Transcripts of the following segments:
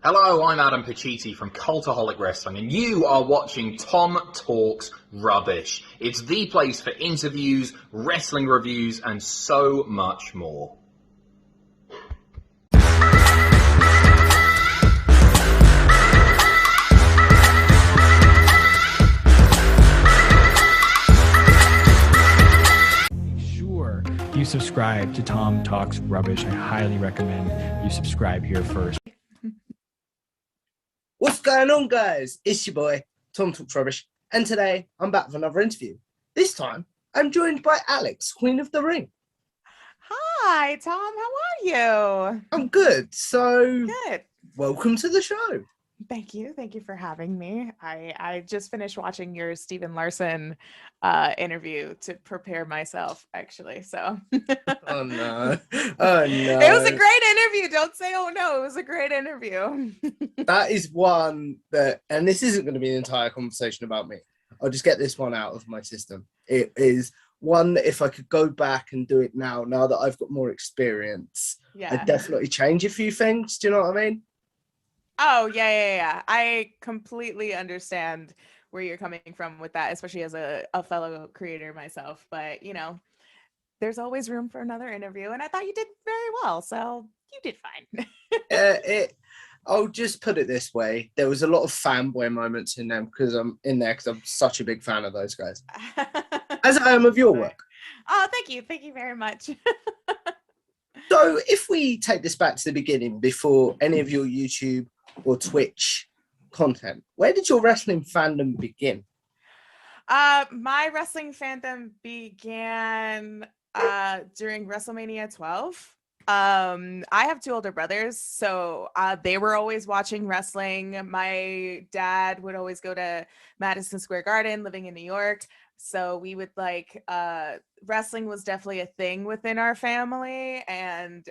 Hello, I'm Adam Pacitti from Cultaholic Wrestling, and you are watching Tom Talks Rubbish. It's the place for interviews, wrestling reviews, and so much more. Sure, you subscribe to Tom Talks Rubbish. I highly recommend you subscribe here first. What's going on, guys? It's your boy, Tom Talks Rubbish, and today I'm back with another interview. This time, I'm joined by Alex, Queen of the Ring. Hi, Tom. How are you? I'm good, so Good. welcome to the show. Thank you. Thank you for having me. I just finished watching your Stephen Larson interview to prepare myself, actually. So Oh no. It was a great interview. Don't say, oh no, it was a great interview. That is one that, and this isn't going to be an entire conversation about me. I'll just get this one out of my system. It is one that if I could go back and do it now that I've got more experience, Yeah. I'd definitely change a few things. Do you know what I mean? Oh, yeah. I completely understand where you're coming from with that, especially as a fellow creator myself. But, you know, there's always room for another interview. And I thought you did very well. So you did fine. I'll just put it this way. There was a lot of fanboy moments in them because I'm such a big fan of those guys. As I am of your work. Oh, thank you. Thank you very much. So if we take this back to the beginning, before any of your YouTube or Twitch content, where did your wrestling fandom begin? My wrestling fandom began during WrestleMania 12. I have two older brothers, so they were always watching wrestling. My dad would always go to Madison Square Garden, living in New York. So we would wrestling was definitely a thing within our family. And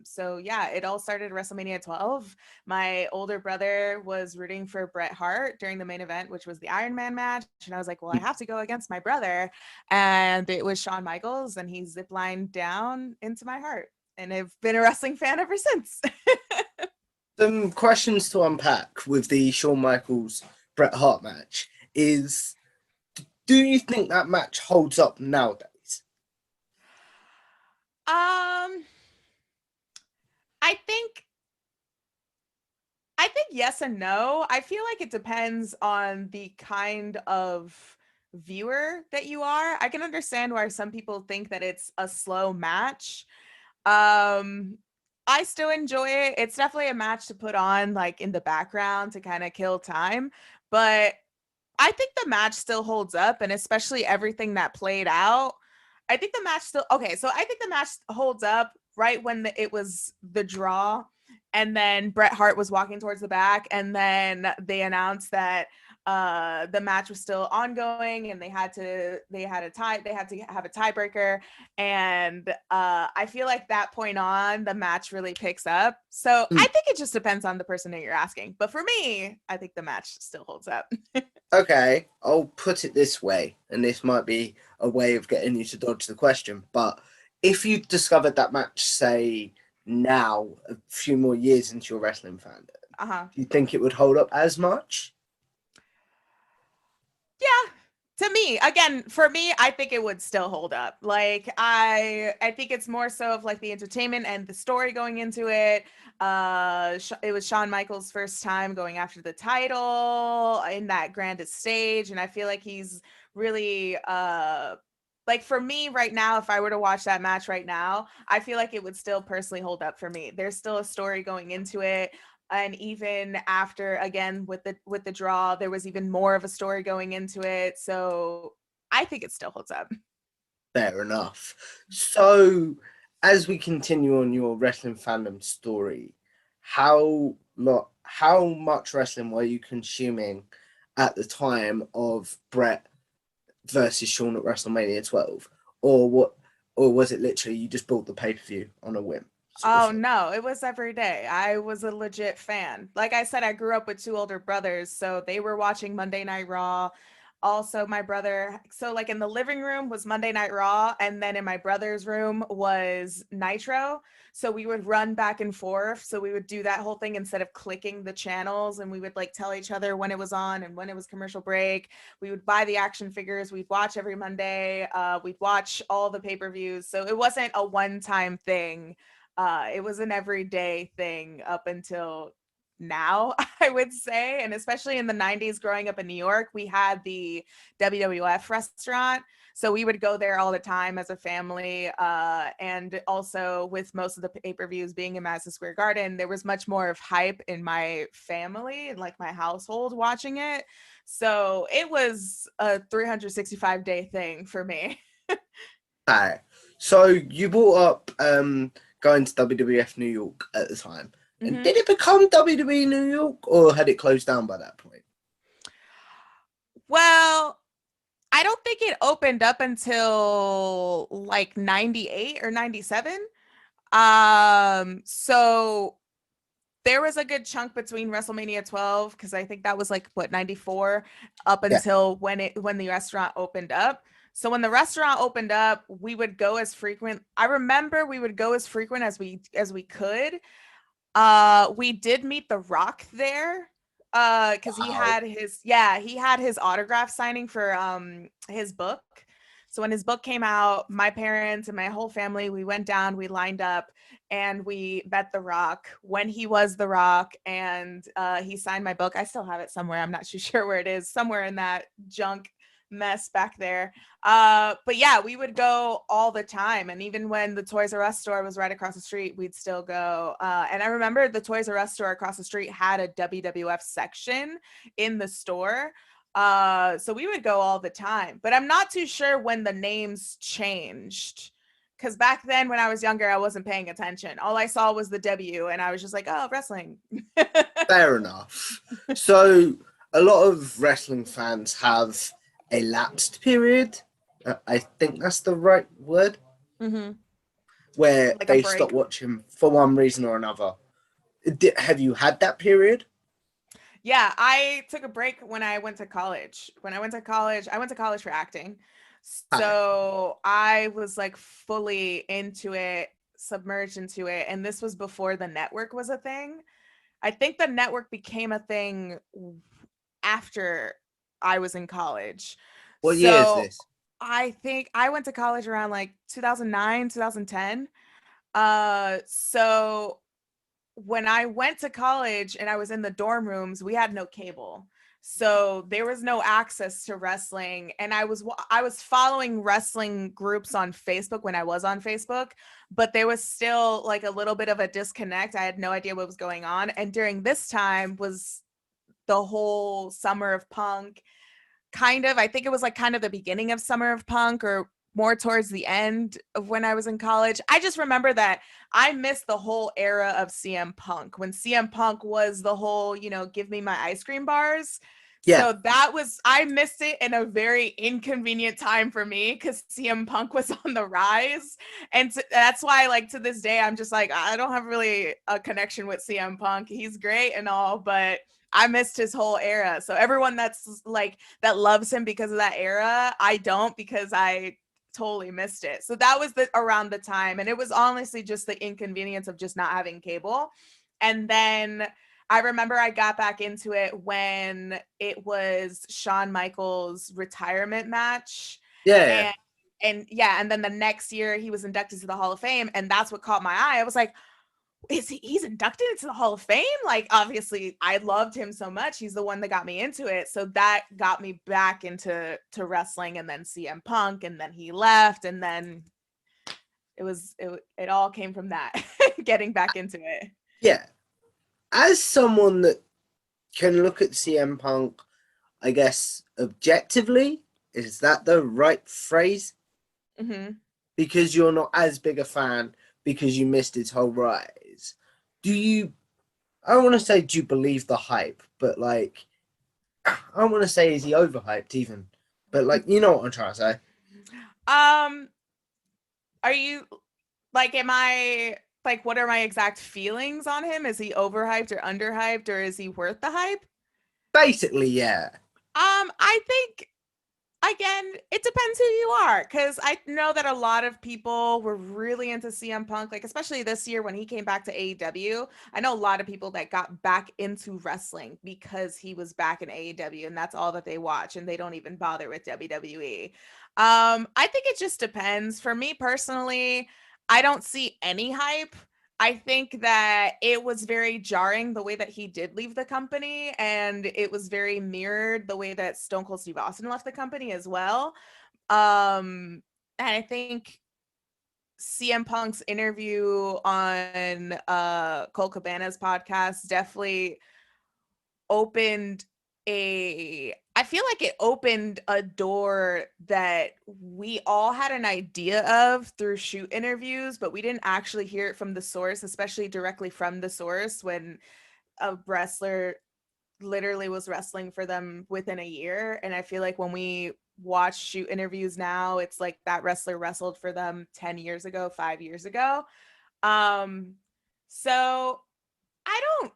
so yeah, it all started WrestleMania 12. My older brother was rooting for Bret Hart during the main event, which was the Iron Man match. And I was like, well, I have to go against my brother. And it was Shawn Michaels, and he ziplined down into my heart. And I've been a wrestling fan ever since. Some questions to unpack with the Shawn Michaels Bret Hart match is, do you think that match holds up nowadays? I think yes and no. I feel like it depends on the kind of viewer that you are. I can understand why some people think that it's a slow match. I still enjoy it. It's definitely a match to put on like in the background to kind of kill time, but I think the match still holds up, and especially everything that played out. I think the match still okay. So I think the match holds up right when it was the draw, and then Bret Hart was walking towards the back, and then they announced that the match was still ongoing, and they had to have a tiebreaker, and I feel like that point on the match really picks up. So I think it just depends on the person that you're asking, but for me, I think the match still holds up. Okay, I'll put it this way, and this might be a way of getting you to dodge the question, but if you discovered that match, say, now, a few more years into your wrestling fandom, do you think it would hold up as much? Yeah. To me, again, for me, I think it would still hold up. Like I think it's more so of like the entertainment and the story going into it. It was Shawn Michaels' first time going after the title in that grandest stage, and I feel like he's really like for me right now, if I were to watch that match right now, I feel like it would still personally hold up for me. There's still a story going into it. And even after, again, with the draw, there was even more of a story going into it. So I think it still holds up. Fair enough. So, as we continue on your wrestling fandom story, how much wrestling were you consuming at the time of Bret versus Shawn at WrestleMania 12, or was it literally you just bought the pay-per-view on a whim? Oh no, it was every day. I was a legit fan. Like I said, I grew up with two older brothers, so they were watching Monday Night Raw also my brother. So like in the living room was Monday Night Raw, and then in my brother's room was Nitro. So we would run back and forth. So we would do that whole thing instead of clicking the channels, and we would like tell each other when it was on and when it was commercial break. We would buy the action figures. We'd watch every Monday. We'd watch all the pay-per-views. So it wasn't a one-time thing. It was an everyday thing up until now, I would say. And especially in the 90s, growing up in New York, we had the WWF restaurant. So we would go there all the time as a family. And also with most of the pay-per-views being in Madison Square Garden, there was much more of hype in my family and like my household watching it. So it was a 365-day thing for me. Alright. So you brought up going to WWF New York at the time. And did it become WWE New York, or had it closed down by that point? Well, I don't think it opened up until like 98 or 97. So there was a good chunk between WrestleMania 12, because I think that was like what, 94, up until when the restaurant opened up. So when the restaurant opened up, we would go as frequent. I remember we would go as frequent as we could. We did meet The Rock there, because he had his autograph signing for his book. So when his book came out, my parents and my whole family, we went down, we lined up, and we met The Rock when he was The Rock, and he signed my book. I still have it somewhere. I'm not too sure where it is, somewhere in that junk mess back there. But yeah, we would go all the time. And even when the Toys R Us store was right across the street, we'd still go. And I remember the Toys R Us store across the street had a WWF section in the store. So we would go all the time. But I'm not too sure when the names changed, because back then when I was younger, I wasn't paying attention. All I saw was the W, and I was just like, oh, wrestling. Fair enough. So a lot of wrestling fans have a lapsed period. I think that's the right word. Where Like they stop watching for one reason or another. Have you had that period? Yeah, I took a break when I went to college. I went to college for acting. So I was like fully into it, submerged into it. And this was before the network was a thing. I think the network became a thing after I was in college. What year is this? I think I went to college around like 2009, 2010. So when I went to college and I was in the dorm rooms, we had no cable. So there was no access to wrestling. And I was following wrestling groups on Facebook when I was on Facebook, but there was still like a little bit of a disconnect. I had no idea what was going on. And during this time was the whole Summer of Punk. I think it was like kind of the beginning of Summer of Punk, or more towards the end of when I was in college. I just remember that I missed the whole era of CM Punk, when CM Punk was the whole, give me my ice cream bars. Yeah. So I missed it in a very inconvenient time for me, because CM Punk was on the rise. And that's why, like, to this day, I'm just like, I don't have really a connection with CM Punk. He's great and all, but I missed his whole era. So everyone that's like, that loves him because of that era, I don't, because I totally missed it. So that was around the time. And it was honestly just the inconvenience of just not having cable. And then I remember I got back into it when it was Shawn Michaels' retirement match. Yeah. And then the next year he was inducted to the Hall of Fame. And that's what caught my eye. I was like, he's inducted into the Hall of Fame? Like, obviously I loved him so much. He's the one that got me into it. So that got me back into wrestling. And then CM Punk, and then he left, and then it all came from that, getting back into it. Yeah. As someone that can look at CM Punk, I guess, objectively, is that the right phrase? Because you're not as big a fan, because you missed his whole rise. I don't want to say, do you believe the hype? But, like, I don't want to say, is he overhyped even? But, like, you know what I'm trying to say. Are you, like, what are my exact feelings on him? Is he overhyped or underhyped, or is he worth the hype? Basically, yeah. I think again, it depends who you are, because I know that a lot of people were really into CM Punk, like especially this year when he came back to AEW. I know a lot of people that got back into wrestling because he was back in AEW, and that's all that they watch, and they don't even bother with WWE. I think it just depends. For me personally, I don't see any hype. I think that it was very jarring the way that he did leave the company, and it was very mirrored the way that Stone Cold Steve Austin left the company as well. And I think CM Punk's interview on Cole Cabana's podcast definitely opened I feel like it opened a door that we all had an idea of through shoot interviews, but we didn't actually hear it from the source, especially directly from the source, when a wrestler literally was wrestling for them within a year. And I feel like when we watch shoot interviews now, it's like that wrestler wrestled for them 10 years ago, 5 years ago. So I don't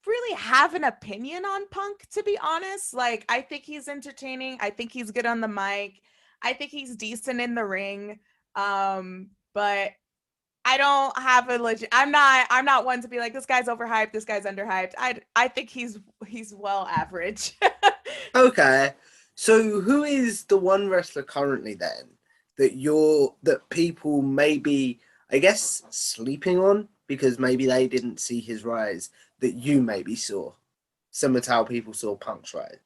really have an opinion on Punk, to be honest. Like, I think he's entertaining. I think he's good on the mic. I think he's decent in the ring. But I don't have a legit. I'm not one to be like, this guy's overhyped, this guy's underhyped. I think he's well average. Okay, so who is the one wrestler currently then that people maybe, I guess, sleeping on because maybe they didn't see his rise that you maybe saw, similar to how people saw Punk's rise?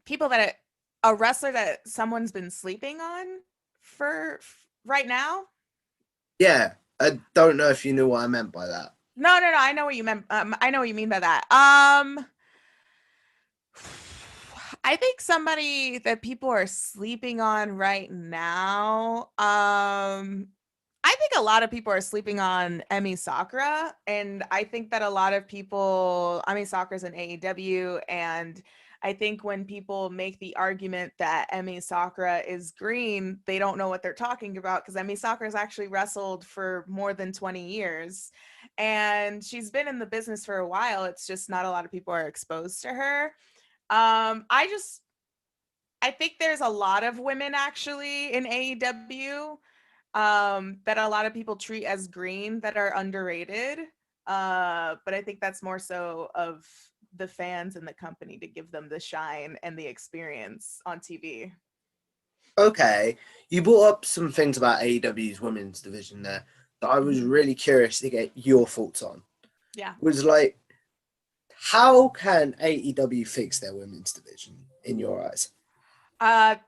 People that a wrestler that someone's been sleeping on for right now. Yeah, I don't know if you knew what I meant by that. No. I know what you meant. I know what you mean by that. I think somebody that people are sleeping on right now. I think a lot of people are sleeping on Emi Sakura, and I think that a lot of people, Emi Sakura's in AEW, and I think when people make the argument that Emi Sakura is green, they don't know what they're talking about, because Emi Sakura's actually wrestled for more than 20 years, and she's been in the business for a while. It's just not a lot of people are exposed to her. I think there's a lot of women actually in AEW that a lot of people treat as green that are underrated. But I think that's more so of the fans and the company to give them the shine and the experience on TV. Okay, you brought up some things about AEW's women's division there that I was really curious to get your thoughts on. Yeah. Was like, how can AEW fix their women's division in your eyes?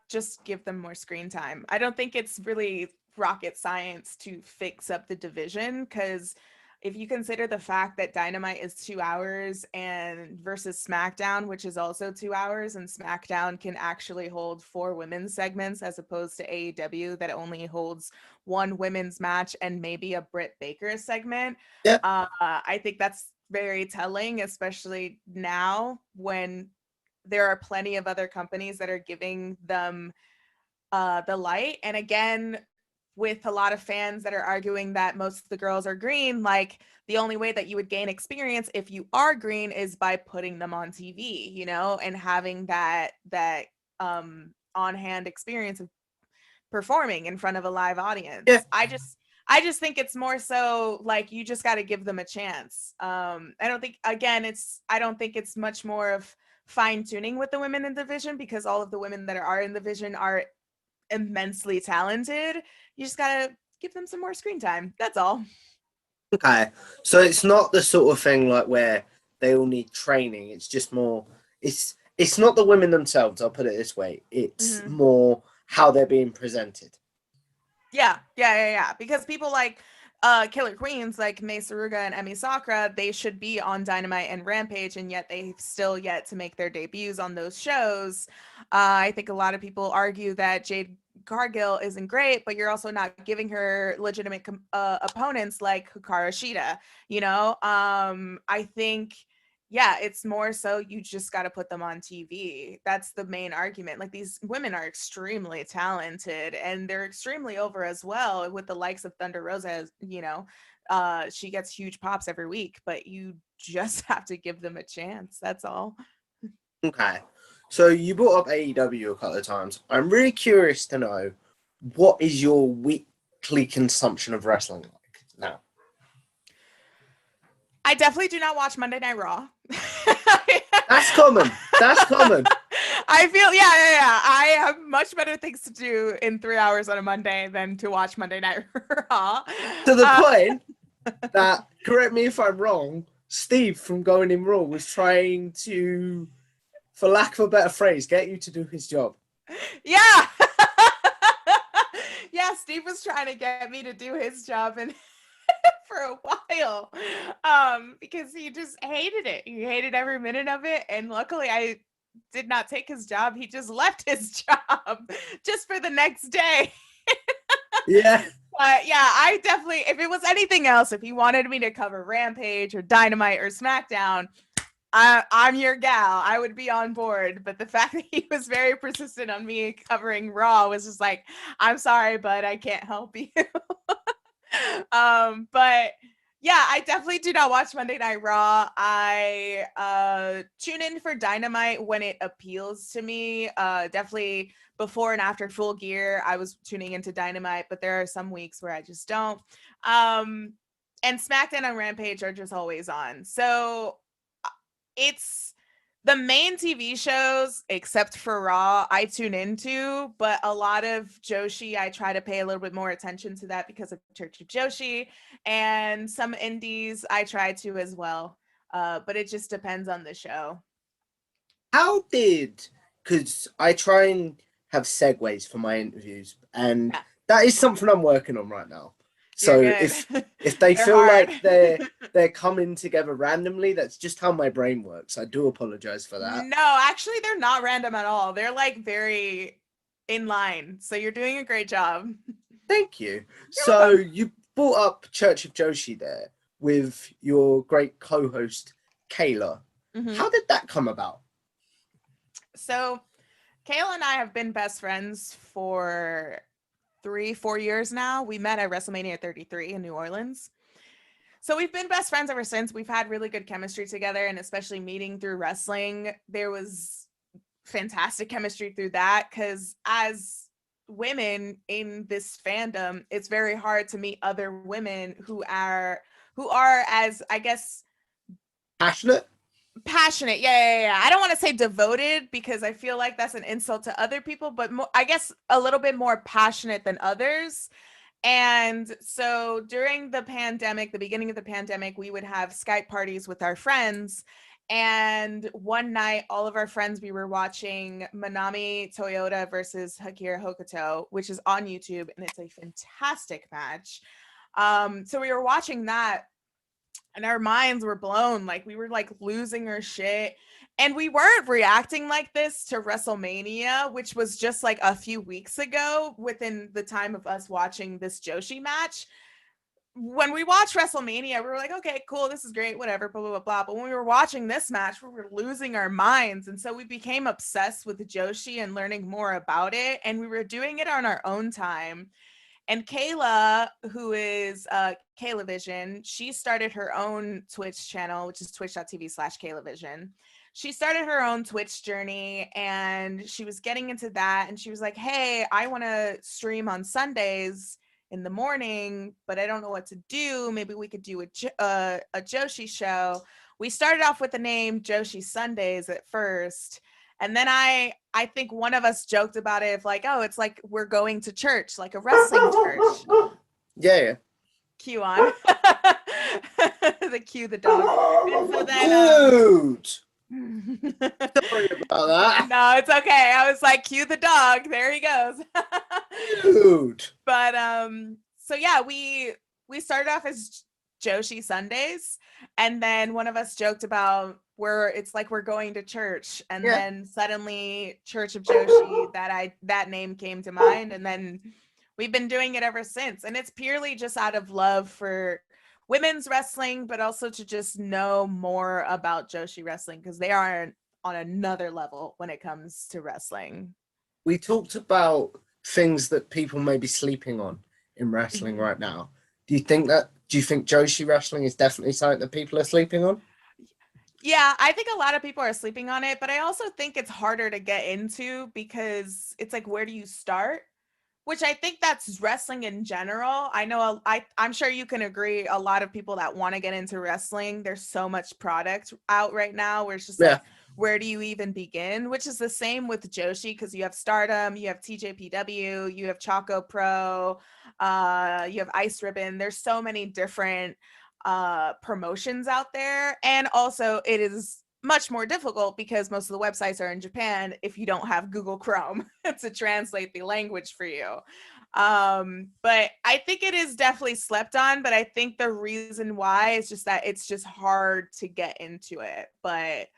Just give them more screen time. I don't think it's really rocket science to fix up the division, because if you consider the fact that Dynamite is 2 hours and versus SmackDown, which is also 2 hours, and SmackDown can actually hold 4 women's segments as opposed to AEW that only holds 1 women's match and maybe a Britt Baker segment. Yeah. I think that's very telling, especially now when there are plenty of other companies that are giving them the light. And again, with a lot of fans that are arguing that most of the girls are green, like, the only way that you would gain experience if you are green is by putting them on TV, you know, and having that on-hand experience of performing in front of a live audience. Yeah. I just think it's more so like, you just got to give them a chance. I don't think it's much more of fine tuning with the women in the division, because all of the women that are in the division are immensely talented. You just gotta give them some more screen time. That's all. Okay, so it's not the sort of thing like where they all need training. It's just more. It's not the women themselves. I'll put it this way. It's more how they're being presented. Yeah. Because people like Killer Queens like Mei Suruga and Emi Sakura, they should be on Dynamite and Rampage, and yet they've still yet to make their debuts on those shows. I think a lot of people argue that Jade Cargill isn't great, but you're also not giving her legitimate opponents like Hikaru Shida, you know? I think, yeah, it's more so you just got to put them on TV. That's the main argument. Like, these women are extremely talented, and they're extremely over as well, with the likes of Thunder Rosa, you know. She gets huge pops every week, but you just have to give them a chance. That's all. Okay, So you brought up AEW a couple of times. I'm really curious to know, what is your weekly consumption of wrestling like now? I definitely do not watch Monday Night Raw. That's common. That's common. I feel, yeah. I have much better things to do in 3 hours on a Monday than to watch Monday Night Raw. To the point that, correct me if I'm wrong, Steve from Going in Raw was trying to, for lack of a better phrase, get you to do his job. Yeah. Yeah, Steve was trying to get me to do his job and for a while because he just hated it. He hated every minute of it. And luckily I did not take his job. He just left his job just for the next day. Yeah. But yeah, I definitely, if it was anything else, if he wanted me to cover Rampage or Dynamite or SmackDown, I'm your gal. I would be on board. But the fact that he was very persistent on me covering Raw was just like, I'm sorry, but I can't help you. But yeah, I definitely do not watch Monday Night Raw. I tune in for Dynamite when it appeals to me. Definitely before and after Full Gear, I was tuning into Dynamite, but there are some weeks where I just don't. And SmackDown and Rampage are just always on. So it's the main TV shows, except for Raw, I tune into, but a lot of Joshi, I try to pay a little bit more attention to that because of Church of Joshi, and some indies I try to as well. But it just depends on the show. Because I try and have segues for my interviews, and that is something I'm working on right now. So if they feel hard. like they're coming together randomly, that's just how my brain works. I do apologize for that. No, actually, they're not random at all. They're like very in line. So you're doing a great job. Thank you. So you brought up Church of Joshi there with your great co-host Kayla. Mm-hmm. How did that come about? So Kayla and I have been best friends for 3-4 years now. We met at WrestleMania 33 in New Orleans. So we've been best friends ever since. We've had really good chemistry together, and especially meeting through wrestling, there was fantastic chemistry through that, because as women in this fandom, it's very hard to meet other women who are as, I guess, passionate. Yeah. I don't want to say devoted, because I feel like that's an insult to other people, but I guess a little bit more passionate than others. And so during the pandemic, the beginning of the pandemic, we would have Skype parties with our friends. And one night, all of our friends, we were watching Manami Toyota versus Akira Hokuto, which is on YouTube, and it's a fantastic match. So we were watching that, and our minds were blown. Like, we were like losing our shit. And we weren't reacting like this to WrestleMania, which was just like a few weeks ago, within the time of us watching this Joshi match. When we watched WrestleMania, we were like, okay, cool, this is great, whatever, blah, blah, blah, blah. But when we were watching this match, we were losing our minds. And so we became obsessed with Joshi and learning more about it. And we were doing it on our own time. And Kayla, who is Kayla Vision, she started her own Twitch channel, which is twitch.tv/Kayla Vision. She started her own Twitch journey, and she was getting into that. And she was like, hey, I want to stream on Sundays in the morning, but I don't know what to do. Maybe we could do a Joshi show. We started off with the name Joshi Sundays at first. And then I think one of us joked about it, of like, oh, it's like we're going to church, like a wrestling church. Yeah. Cue on. The cue the dog. And so then, Dude! Sorry about that. No, it's okay. I was like, cue the dog. There he goes. Dude! But so yeah, we started off as Joshi Sundays, and then one of us joked about where it's like we're going to church, and then suddenly Church of Joshi, that name came to mind, and then we've been doing it ever since. And it's purely just out of love for women's wrestling, but also to just know more about Joshi wrestling, because they are on another level when it comes to wrestling. We talked about things that people may be sleeping on in wrestling right now. Do you think Joshi wrestling is definitely something that people are sleeping on? Yeah, I think a lot of people are sleeping on it, but I also think it's harder to get into because it's like, where do you start? Which I think that's wrestling in general. I know I'm sure you can agree, a lot of people that want to get into wrestling, there's so much product out right now where it's just Yeah. like, where do you even begin? Which is the same with Joshi, because you have Stardom, you have TJPW, you have Choco Pro, you have Ice Ribbon. There's so many different promotions out there, and also it is much more difficult because most of the websites are in Japan if you don't have Google Chrome to translate the language for you. But I think it is definitely slept on, but I think the reason why is just that it's just hard to get into it. But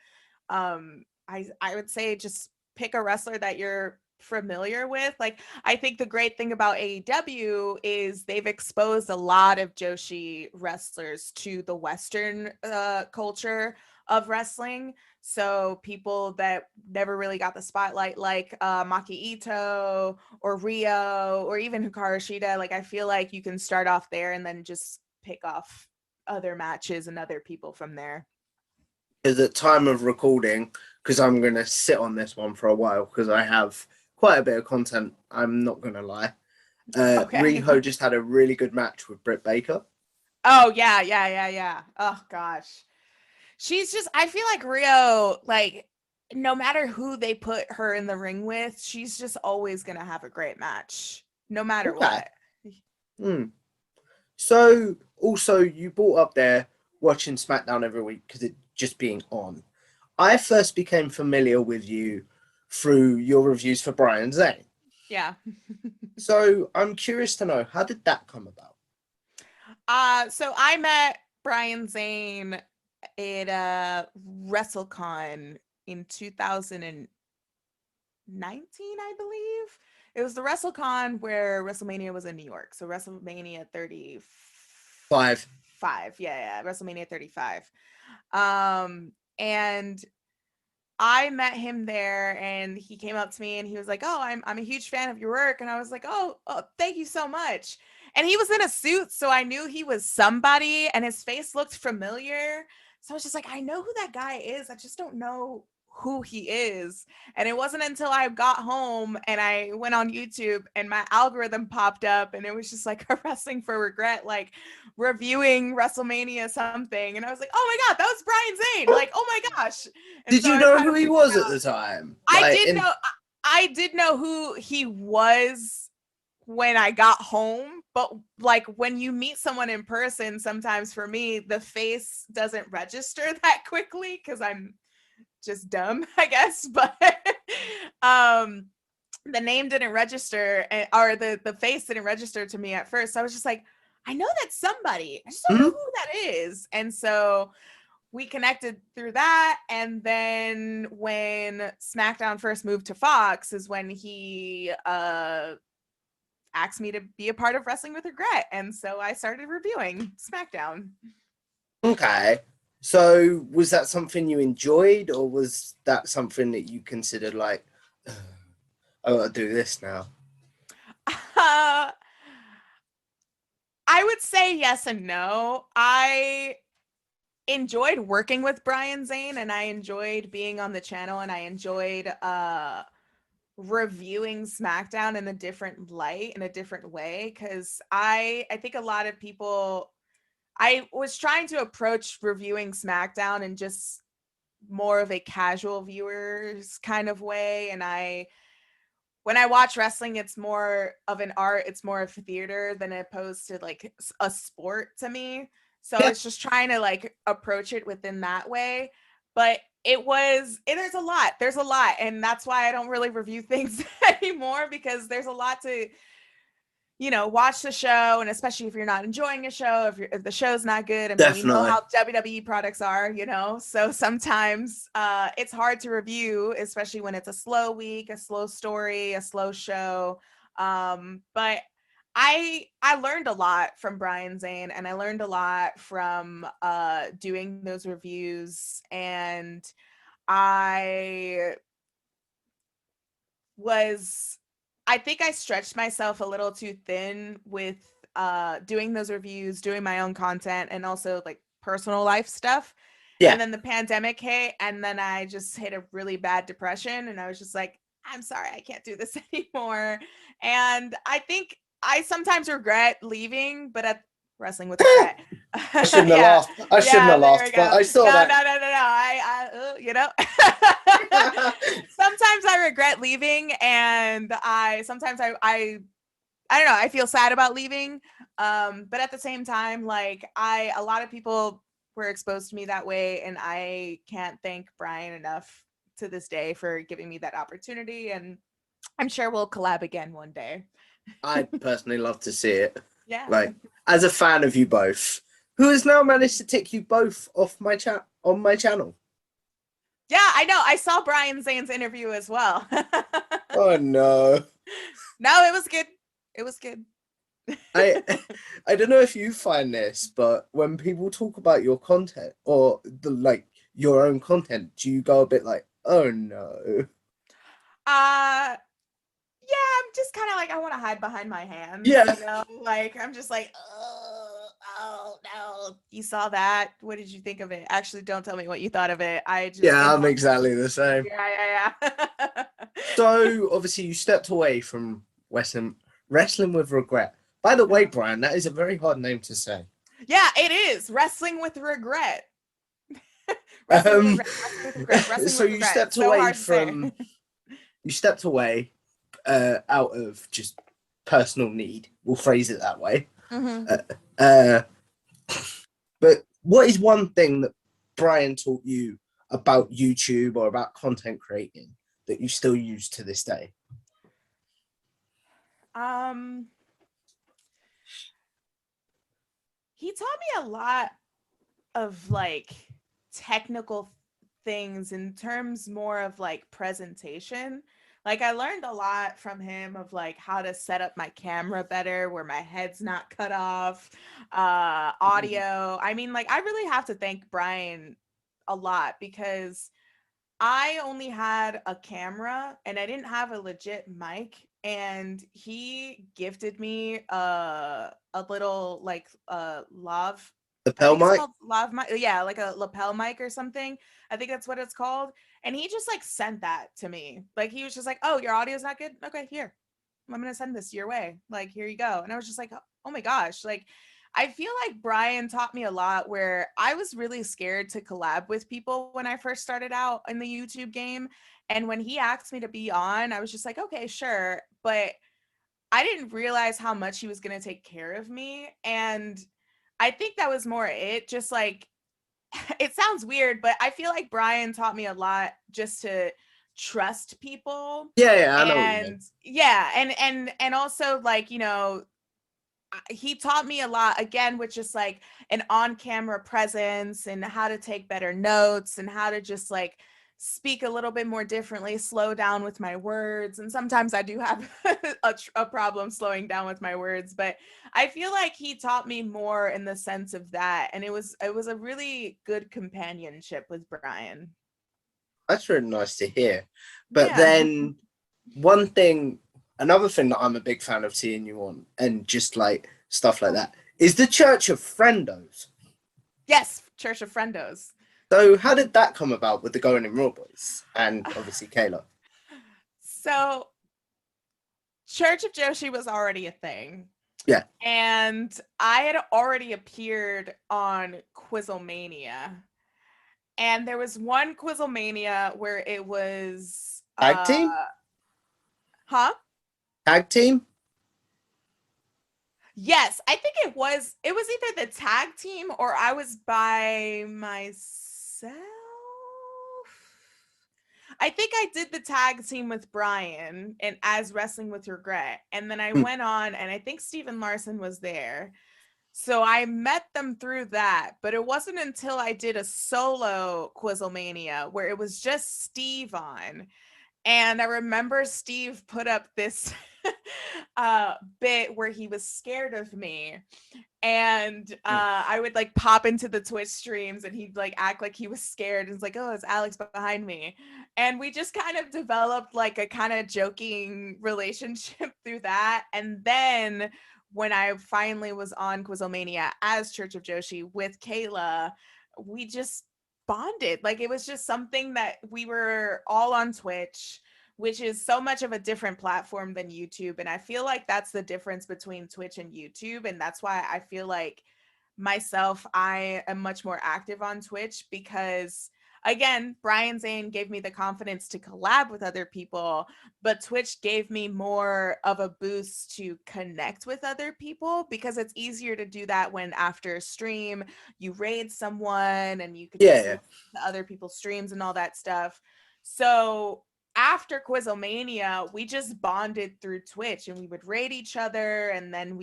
I would say just pick a wrestler that you're familiar with. Like, I think the great thing about AEW is they've exposed a lot of Joshi wrestlers to the Western culture of wrestling. So people that never really got the spotlight, like Maki Ito or Rio or even Hikaru Shida, like I feel like you can start off there and then just pick off other matches and other people from there. At the time of recording, because I'm going to sit on this one for a while because I have quite a bit of content, I'm not going to lie. Okay. Riho just had a really good match with Britt Baker. Oh, yeah. Oh, gosh. She's just, I feel like Rio, like, no matter who they put her in the ring with, she's just always going to have a great match, no matter what. So, also, you brought up there watching SmackDown every week because it just being on. I first became familiar with you through your reviews for Brian Zane. Yeah. So, I'm curious to know, how did that come about? So I met Brian Zane at WrestleCon in 2019, I believe. It was the WrestleCon where WrestleMania was in New York. So WrestleMania 35. Yeah, WrestleMania 35. And I met him there, and he came up to me and he was like, "Oh, I'm a huge fan of your work." And I was like, "Oh, thank you so much." And he was in a suit, so I knew he was somebody, and his face looked familiar. So I was just like, I know who that guy is. I just don't know who he is. And it wasn't until I got home and I went on YouTube and my algorithm popped up, and it was just like a Wrestling for Regret, like reviewing WrestleMania something. And I was like, oh my God, that was Brian Zane. Like, oh my gosh. And Did so you I know kind who of he figured was out. at the time? I did know who he was when I got home, but like when you meet someone in person, sometimes for me, the face doesn't register that quickly because I'm just dumb, I guess. But the name didn't register, or the face didn't register to me at first. So I was just like, I know that's somebody. I just don't know who that is. And so we connected through that. And then when SmackDown first moved to Fox is when he asked me to be a part of Wrestling with Regret. And so I started reviewing SmackDown. Okay. So was that something you enjoyed, or was that something that you considered like, I gotta do this now? I would say yes and no. I enjoyed working with Brian Zane, and I enjoyed being on the channel, and I enjoyed reviewing SmackDown in a different light, in a different way, because I think a lot of people, I was trying to approach reviewing SmackDown in just more of a casual viewers kind of way. And when I watch wrestling, it's more of an art, it's more of theater than opposed to like a sport to me. So it's just trying to like approach it within that way. But there's a lot. And that's why I don't really review things anymore, because there's a lot to, watch the show. And especially if you're not enjoying a show, if the show's not good, I mean, we know how WWE products are, so sometimes it's hard to review, especially when it's a slow week, a slow story, a slow show. But I learned a lot from Brian Zane, and I learned a lot from doing those reviews. And I think I stretched myself a little too thin with doing those reviews, doing my own content, and also like personal life stuff. Yeah. And then the pandemic hit, and then I just hit a really bad depression, and I was just like, I'm sorry, I can't do this anymore. And I think I sometimes regret leaving, but at wrestling with regret. I shouldn't have Yeah. laughed. I shouldn't Yeah, have there we laughed, but go. I saw No, that. no, no, no, no. You know, sometimes I regret leaving, and sometimes I don't know, I feel sad about leaving. But at the same time, like a lot of people were exposed to me that way, and I can't thank Brian enough to this day for giving me that opportunity. And I'm sure we'll collab again one day. I'd personally love to see it. Yeah. Like, as a fan of you both, who has now managed to tick you both off my chat on my channel. Yeah, I know. I saw Brian Zane's interview as well. Oh no. No, it was good. It was good. I don't know if you find this, but when people talk about your content or your own content, do you go a bit like, oh no? Yeah, I'm just kind of like, I want to hide behind my hands. Yeah. You know, like I'm just like, oh no, you saw that? What did you think of it? Actually, don't tell me what you thought of it. I just Yeah, I'm exactly the same. Yeah. So obviously you stepped away from wrestling with regret. By the way, Brian, that is a very hard name to say. Yeah, it is. Wrestling with regret. Wrestling with regret. Wrestling So with you regret. stepped So away hard to say. from you stepped away out of just personal need. We'll phrase it that way. Mhm. But what is one thing that Brian taught you about YouTube or about content creating that you still use to this day? He taught me a lot of like technical things in terms more of like presentation. Like I learned a lot from him of like how to set up my camera better where my head's not cut off, audio. I mean, like I really have to thank Brian a lot because I only had a camera and I didn't have a legit mic, and he gifted me a little like lav, I Lapel think it's mic? called lav mic. Yeah, like a lapel mic or something. I think that's what it's called. And he just like sent that to me. Like he was just like, "Oh, your audio's not good? Okay, here. I'm going to send this your way. Like here you go." And I was just like, "Oh my gosh." Like I feel like Brian taught me a lot where I was really scared to collab with people when I first started out in the YouTube game. And when he asked me to be on, I was just like, okay, sure. But I didn't realize how much he was going to take care of me. And I think that was more it. Just like, it sounds weird, but I feel like Brian taught me a lot just to trust people. Yeah, I know what you mean. And yeah, and also like, you know, he taught me a lot again with just like an on-camera presence and how to take better notes and how to just like speak a little bit more differently, slow down with my words. And sometimes I do have a problem slowing down with my words, but I feel like he taught me more in the sense of that. And it was a really good companionship with Brian. That's really nice to hear. But Yeah. then another thing that I'm a big fan of seeing you on and just like stuff like that is the Church of Friendos. Yes, Church of Friendos. So how did that come about with the Going in Raw Boys and obviously Kayla? So Church of Joshi was already a thing. Yeah. And I had already appeared on Quizzlemania. And there was one Quizzlemania where it was Tag team? Huh? Tag team? Yes, I think it was either the tag team or I was by myself. I think I did the tag team with Brian and as Wrestling with Regret. And then I went on and I think Steven Larson was there. So I met them through that, but it wasn't until I did a solo Quizzlemania where it was just Steve on. And I remember Steve put up this bit where he was scared of me. And I would like pop into the Twitch streams and he'd like act like he was scared. And it's like, oh, it's Alex behind me. And we just kind of developed like a kind of joking relationship through that. And then when I finally was on Quizzlemania as Church of Joshi with Kayla, we just bonded. Like it was just something that we were all on Twitch, which is so much of a different platform than YouTube. And I feel like that's the difference between Twitch and YouTube. And that's why I feel like myself, I am much more active on Twitch because, again, Brian Zane gave me the confidence to collab with other people, but Twitch gave me more of a boost to connect with other people because it's easier to do that when after a stream you raid someone and you could just listen to other people's streams and all that stuff. So after Quizlemania, we just bonded through Twitch and we would raid each other, and then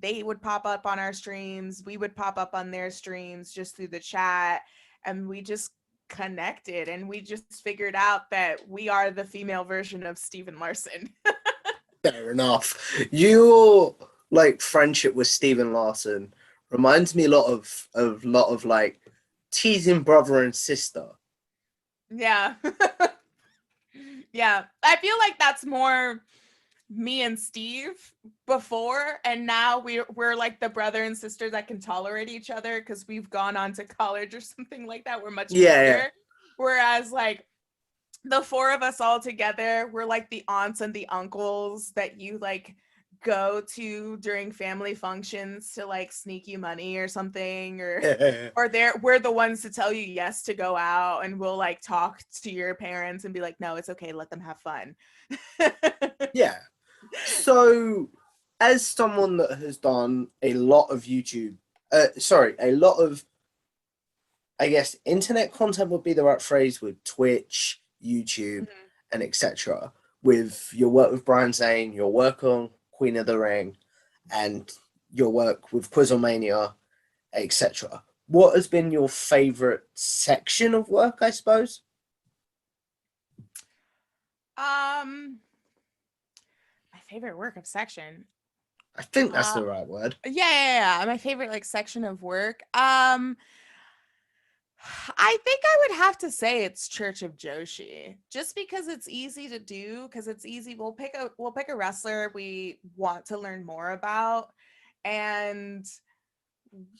they would pop up on our streams, we would pop up on their streams just through the chat, and we just connected, and we just figured out that we are the female version of Steven Larson. Fair enough. Your like friendship with Steven Larson reminds me a lot of like teasing brother and sister. Yeah. Yeah, I feel like that's more me and Steve before, and now we're like the brother and sister that can tolerate each other because we've gone on to college or something like that. We're much older. Yeah. Whereas like the four of us all together, we're like the aunts and the uncles that you like go to during family functions to like sneak you money or something, or we're the ones to tell you yes to go out, and we'll like talk to your parents and be like, no, it's okay, let them have fun. Yeah. So as someone that has done a lot of YouTube, a lot of, I guess, internet content would be the right phrase, with Twitch, YouTube, and etc., with your work with Brian Zane, your work on Queen of the Ring, and your work with Quizlemania, etc., what has been your favorite section of work, I suppose? My favorite work of section, I think that's the right word. Yeah, my favorite like section of work. I think I would have to say it's Church of Joshi, just because it's easy to do, because it's easy. We'll pick a wrestler we want to learn more about, and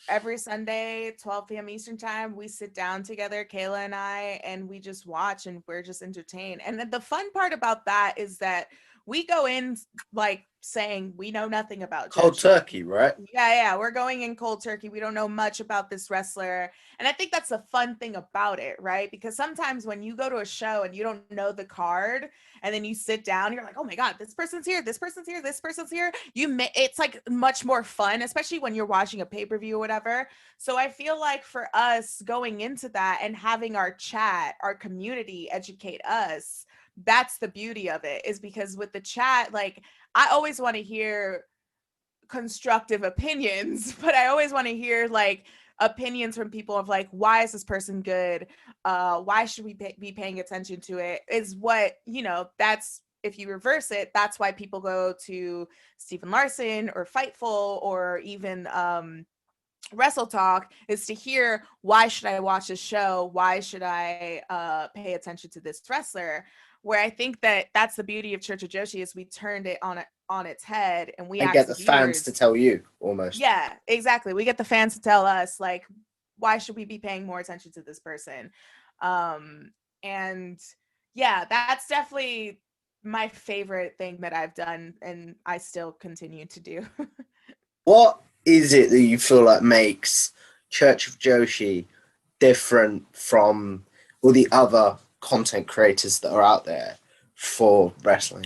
every Sunday, 12 p.m. Eastern time, we sit down together, Kayla and I, and we just watch, and we're just entertained. And then the fun part about that is that we go in like saying we know nothing about cold turkey, right? Yeah, we're going in cold turkey. We don't know much about this wrestler, and I think that's the fun thing about it, right? Because sometimes when you go to a show and you don't know the card, and then you sit down, you're like, oh my god, this person's here, this person's here, this person's here. It's like much more fun, especially when you're watching a pay-per-view or whatever. So I feel like for us going into that and having our chat, our community educate us, that's the beauty of it, is because with the chat, like, I always want to hear constructive opinions, but I always want to hear like opinions from people of like, why is this person good? Why should we be paying attention to it? Is what, that's, if you reverse it, that's why people go to Steven Larson or Fightful or even Wrestle Talk, is to hear, why should I watch this show? Why should I pay attention to this wrestler? Where I think that that's the beauty of Church of Joshi, is we turned it on its head, and we get the fans to tell you, almost. Yeah, exactly. We get the fans to tell us, like, why should we be paying more attention to this person? And yeah, that's definitely my favorite thing that I've done, and I still continue to do. What is it that you feel like makes Church of Joshi different from all the other content creators that are out there for wrestling?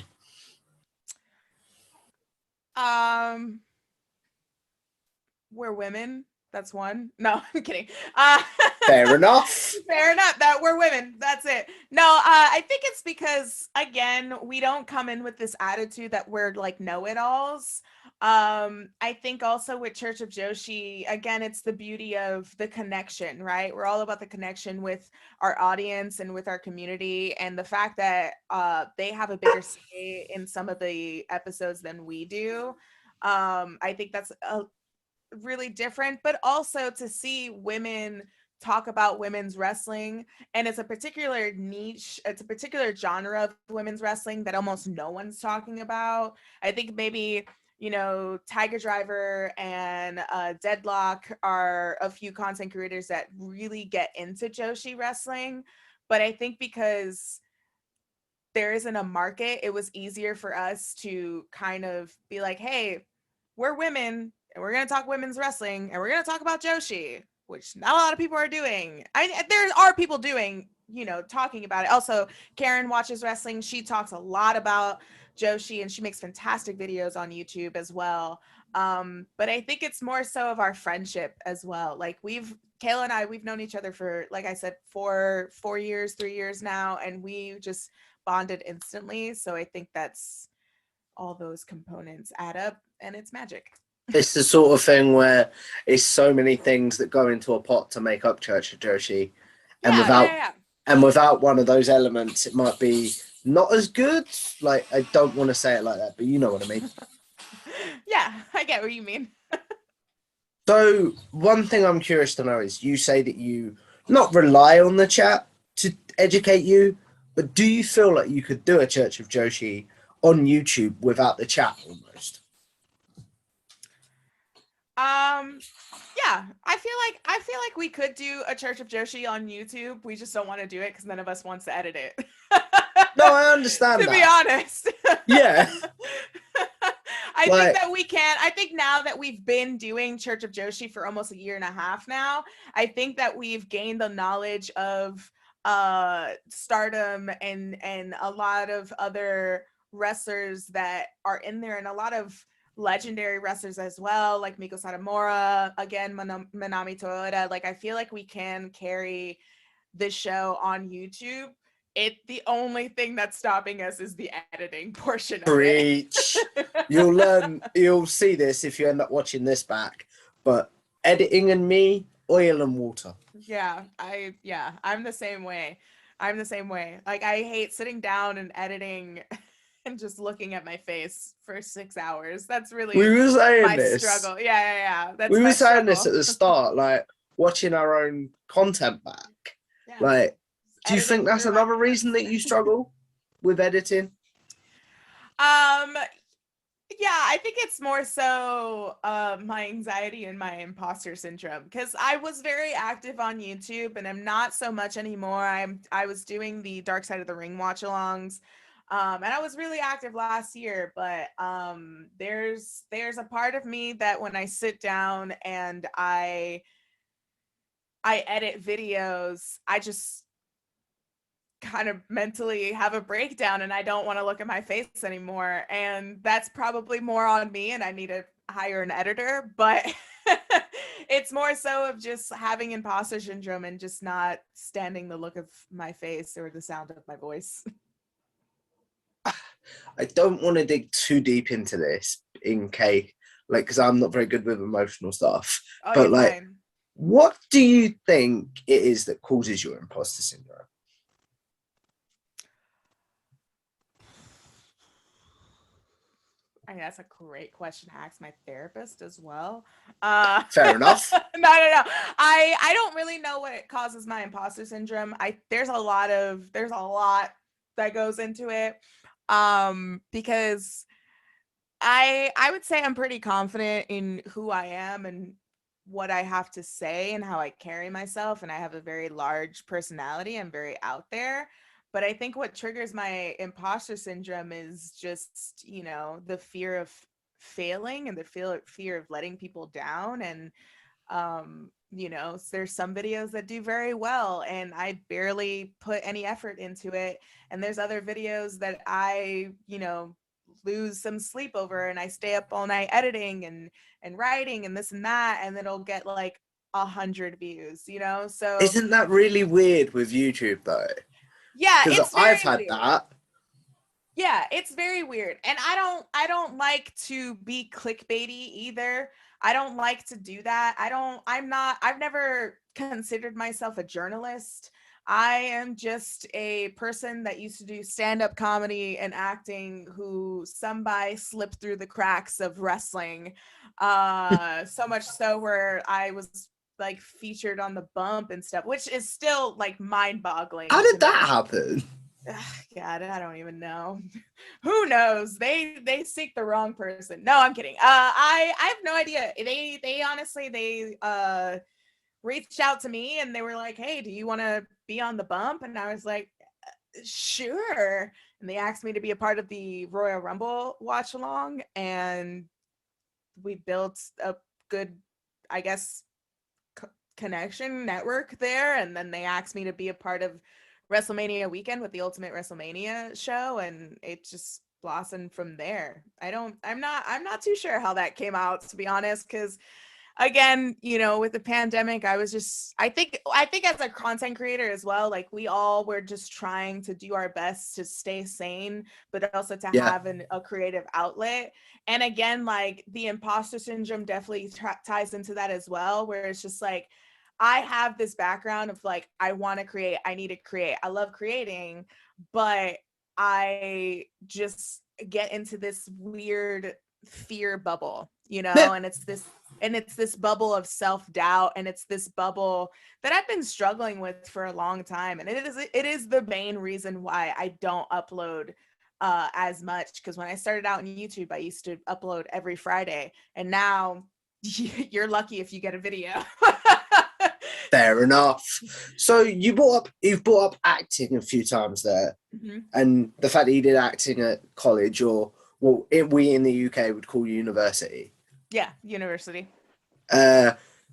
We're women. That's one. No, I'm kidding. Fair enough. Fair enough. That we're women. That's it. No, I think it's because, again, we don't come in with this attitude that we're like know-it-alls. I think also with Church of Joshi, again, it's the beauty of the connection, right? We're all about the connection with our audience and with our community, and the fact that they have a bigger say in some of the episodes than we do. I think that's really different, but also to see women talk about women's wrestling, and it's a particular niche, it's a particular genre of women's wrestling that almost no one's talking about. I think maybe you know, Tiger Driver and Deadlock are a few content creators that really get into Joshi wrestling. But I think because there isn't a market, it was easier for us to kind of be like, hey, we're women and we're going to talk women's wrestling and we're going to talk about Joshi, which not a lot of people are doing. There are people doing, you know, talking about it. Also, Karen watches wrestling. She talks a lot about Joshi and she makes fantastic videos on YouTube as well. But I think it's more so of our friendship as well. Like Kayla and I, we've known each other for, like I said, 4 years, 3 years now, and we just bonded instantly. So I think that's all those components add up and it's magic. It's the sort of thing where it's so many things that go into a pot to make up Church of Joshi. And without one of those elements, it might be not as good. Like, I don't want to say it like that, but you know what I mean. Yeah, I get what you mean. So one thing I'm curious to know is, you say that you not rely on the chat to educate you, but do you feel like you could do a Church of Joshi on YouTube without the chat almost? Yeah, I feel like we could do a Church of Joshi on YouTube. We just don't want to do it because none of us wants to edit it. No, I understand to be honest. Yeah. I think that we can. I think now that we've been doing Church of Joshi for almost 1.5 years now, I think that we've gained the knowledge of Stardom and a lot of other wrestlers that are in there, and a lot of legendary wrestlers as well, like Miko Satomura, again, Manami Toyota. Like, I feel like we can carry the show on YouTube. The only thing that's stopping us is the editing portion of Preach. it. You'll see this if you end up watching this back, but editing and me, oil and water. Yeah, I'm the same way. Like, I hate sitting down and editing and just looking at my face for 6 hours. That's really my struggle. Yeah. We were saying this at the start, like watching our own content back. Yeah. Like, do you think that's another reason that you struggle with editing? Yeah, I think it's more so my anxiety and my imposter syndrome, because I was very active on YouTube and I'm not so much anymore. I was doing the Dark Side of the Ring watch-alongs, and I was really active last year, but there's a part of me that when I sit down and I edit videos, I just kind of mentally have a breakdown and I don't want to look at my face anymore, and that's probably more on me and I need to hire an editor. But it's more so of just having imposter syndrome and just not standing the look of my face or the sound of my voice. I don't want to dig too deep into this in case, like, because I'm not very good with emotional stuff. Oh, but like, fine. What do you think it is that causes your imposter syndrome? I mean, that's a great question to ask my therapist as well. Fair enough. No. I don't really know what causes my imposter syndrome. There's a lot that goes into it. Because I would say I'm pretty confident in who I am and what I have to say and how I carry myself, and I have a very large personality. I'm very out there. But I think what triggers my imposter syndrome is just, you know, the fear of failing and the fear of letting people down. And, you know, there's some videos that do very well and I barely put any effort into it. And there's other videos that I, you know, lose some sleep over and I stay up all night editing and writing and this and that, and then it'll get like 100 views, you know? So isn't that really weird with YouTube though? Yeah, because I've had weird. That. Yeah, it's very weird. And I don't like to be clickbaity either. I don't like to do that. I've never considered myself a journalist. I am just a person that used to do stand-up comedy and acting who somebody slipped through the cracks of wrestling. So much so where I was like featured on the Bump and stuff, which is still like mind-boggling. How did that happen? God, I don't even know. Who knows? They seek the wrong person. No, I'm kidding. I have no idea. They honestly reached out to me and they were like, "Hey, do you want to be on the bump?" And I was like, "Sure." And they asked me to be a part of the Royal Rumble watch along, and we built a good, I guess, connection network there. And then they asked me to be a part of WrestleMania weekend with the Ultimate WrestleMania show, and it just blossomed from there. I'm not too sure how that came out, to be honest, because again, with the pandemic, I think as a content creator as well, like we all were just trying to do our best to stay sane, but also to have a creative outlet. And again, like the imposter syndrome definitely ties into that as well, where it's just like, I have this background of like, I want to create, I need to create, I love creating, but I just get into this weird fear bubble, and it's this bubble of self-doubt, and it's this bubble that I've been struggling with for a long time. And it is the main reason why I don't upload as much, because when I started out on YouTube, I used to upload every Friday, and now you're lucky if you get a video. Fair enough. So you've brought up acting a few times there, and the fact that you did acting at college, or we in the UK would call university. Yeah, university.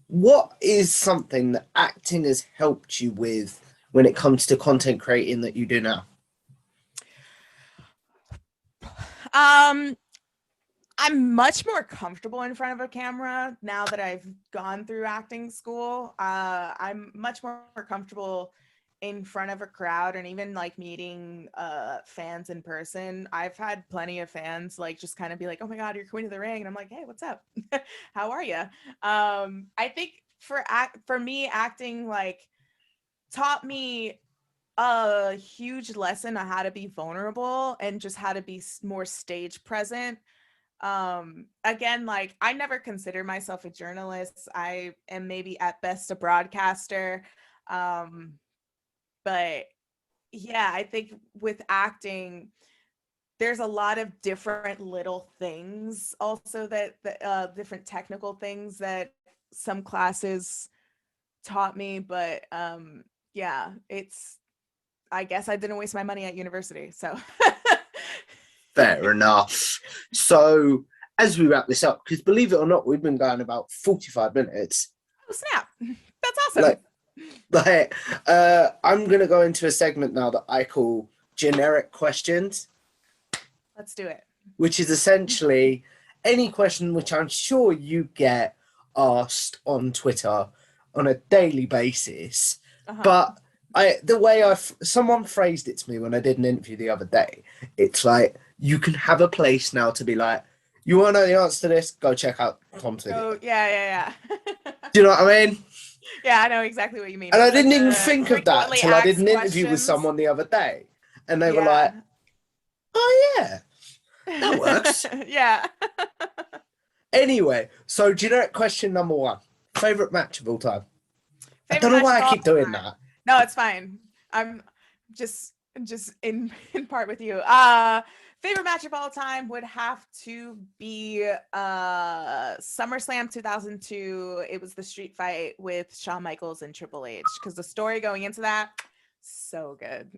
What is something that acting has helped you with when it comes to content creating that you do now? I'm much more comfortable in front of a camera now that I've gone through acting school. I'm much more comfortable in front of a crowd, and even like meeting fans in person. I've had plenty of fans like just kind of be like, "Oh my God, you're Queen of the Ring," and I'm like, "Hey, what's up? How are you?" I think for me, acting like taught me a huge lesson on how to be vulnerable and just how to be more stage present. Again, like I never consider myself a journalist. I am maybe at best a broadcaster. But yeah, I think with acting, there's a lot of different little things also that different technical things that some classes taught me. But yeah, I guess I didn't waste my money at university. So Fair enough. So as we wrap this up, because believe it or not, we've been going about 45 minutes. Oh, snap. That's awesome. I'm going to go into a segment now that I call generic questions. Let's do it. Which is essentially any question which I'm sure you get asked on Twitter on a daily basis. But the way someone phrased it to me when I did an interview the other day, it's like, you can have a place now to be like, you want to know the answer to this? Go check out Tom's video. Oh, yeah. Do you know what I mean? Yeah, I know exactly what you mean. And I didn't even think of that till I did an interview with someone the other day. And they were like, oh, yeah, that works. Yeah. Anyway, so generic question number 1. Favorite match of all time? I don't know why I keep doing that. No, it's fine. I'm just in part with you. Favorite match of all time would have to be SummerSlam 2002. It was the street fight with Shawn Michaels and Triple H, because the story going into that, so good.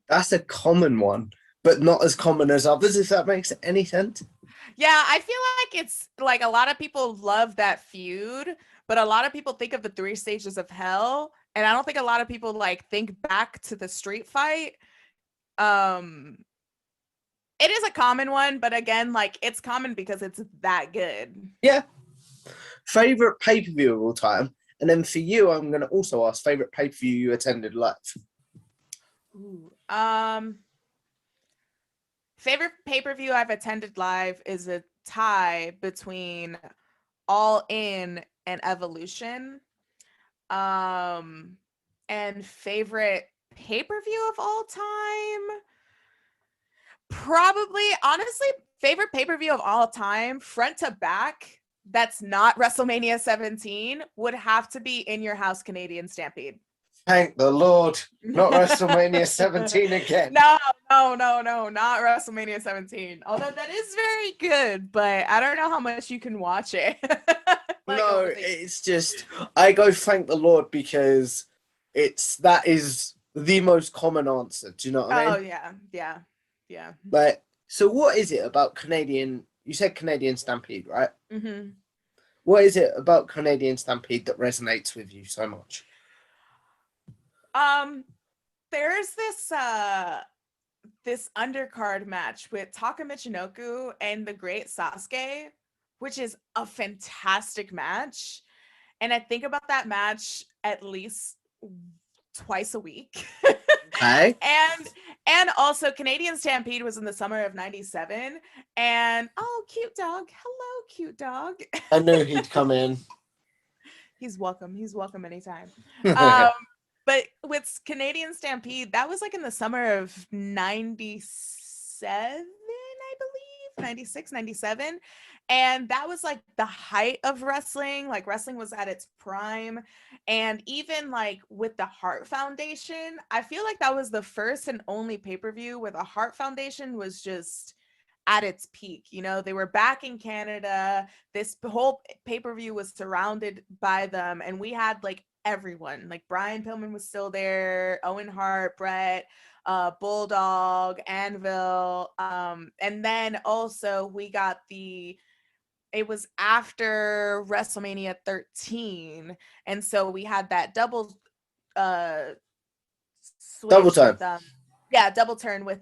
That's a common one, but not as common as others, if that makes any sense. Yeah, I feel like it's like a lot of people love that feud, but a lot of people think of the 3 stages of hell, and I don't think a lot of people like think back to the street fight. It is a common one, but again, like it's common because it's that good. Yeah. Favorite pay-per-view of all time, and then for you, I'm going to also ask favorite pay-per-view you attended live. Ooh, favorite pay-per-view I've attended live is a tie between All In and Evolution. And favorite pay-per-view of all time, probably, honestly, favorite pay-per-view of all time, front to back, that's not WrestleMania 17, would have to be In Your House Canadian Stampede. Thank the Lord. Not WrestleMania 17 again. No, not WrestleMania 17. Although that is very good, but I don't know how much you can watch it. No, it's just I go thank the Lord because that is the most common answer. Do you know what I mean? Oh yeah. Like, so what is it about Canadian? You said Canadian Stampede, right? Mm-hmm. What is it about Canadian Stampede that resonates with you so much? There's this undercard match with Taka Michinoku and the Great Sasuke, which is a fantastic match. And I think about that match at least twice a week. Okay. And also Canadian Stampede was in the summer of 97. And oh, cute dog. Hello, cute dog. I knew he'd come in. He's welcome. He's welcome anytime. But with Canadian Stampede, that was like in the summer of 97, I believe, 96, 97. And that was like the height of wrestling. Like wrestling was at its prime. And even like with the Heart Foundation, I feel like that was the first and only pay-per-view where the Heart Foundation was just at its peak. You know, they were back in Canada. This whole pay-per-view was surrounded by them. And we had like everyone, like Brian Pillman was still there, Owen Hart, Brett, Bulldog, Anvil, and then also we got it was after WrestleMania 13, and so we had that double switch turn. double turn with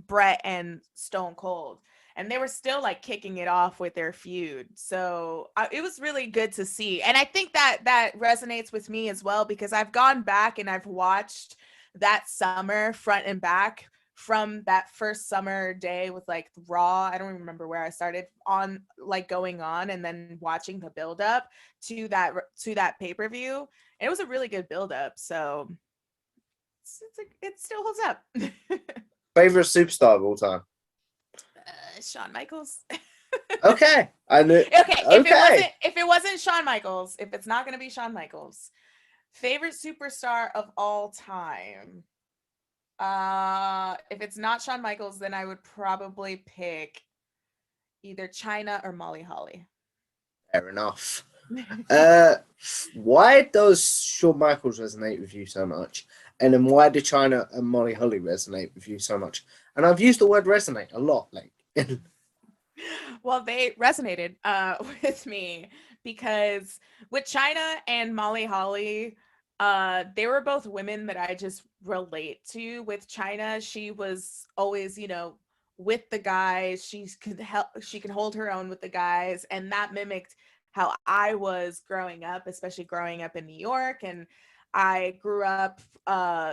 Brett and Stone Cold. And they were still like kicking it off with their feud. So it was really good to see. And I think that resonates with me as well, because I've gone back and I've watched that summer front and back from that first summer day with like Raw. I don't remember where I started on, like going on, and then watching the build up to that pay-per-view. And it was a really good build up. So it still holds up. Favorite superstar of all time? Shawn Michaels. Okay, I knew. Okay, if it wasn't Shawn Michaels, if it's not going to be Shawn Michaels, favorite superstar of all time. If it's not Shawn Michaels, then I would probably pick either Chyna or Molly Holly. Fair enough. Why does Shawn Michaels resonate with you so much? And then why do Chyna and Molly Holly resonate with you so much? And I've used the word resonate a lot, like. Well, they resonated with me because with Chyna and Molly Holly, they were both women that I just relate to. With Chyna, she was always, you know, with the guys. She can hold her own with the guys, and that mimicked how I was growing up, especially growing up in New York. And I grew up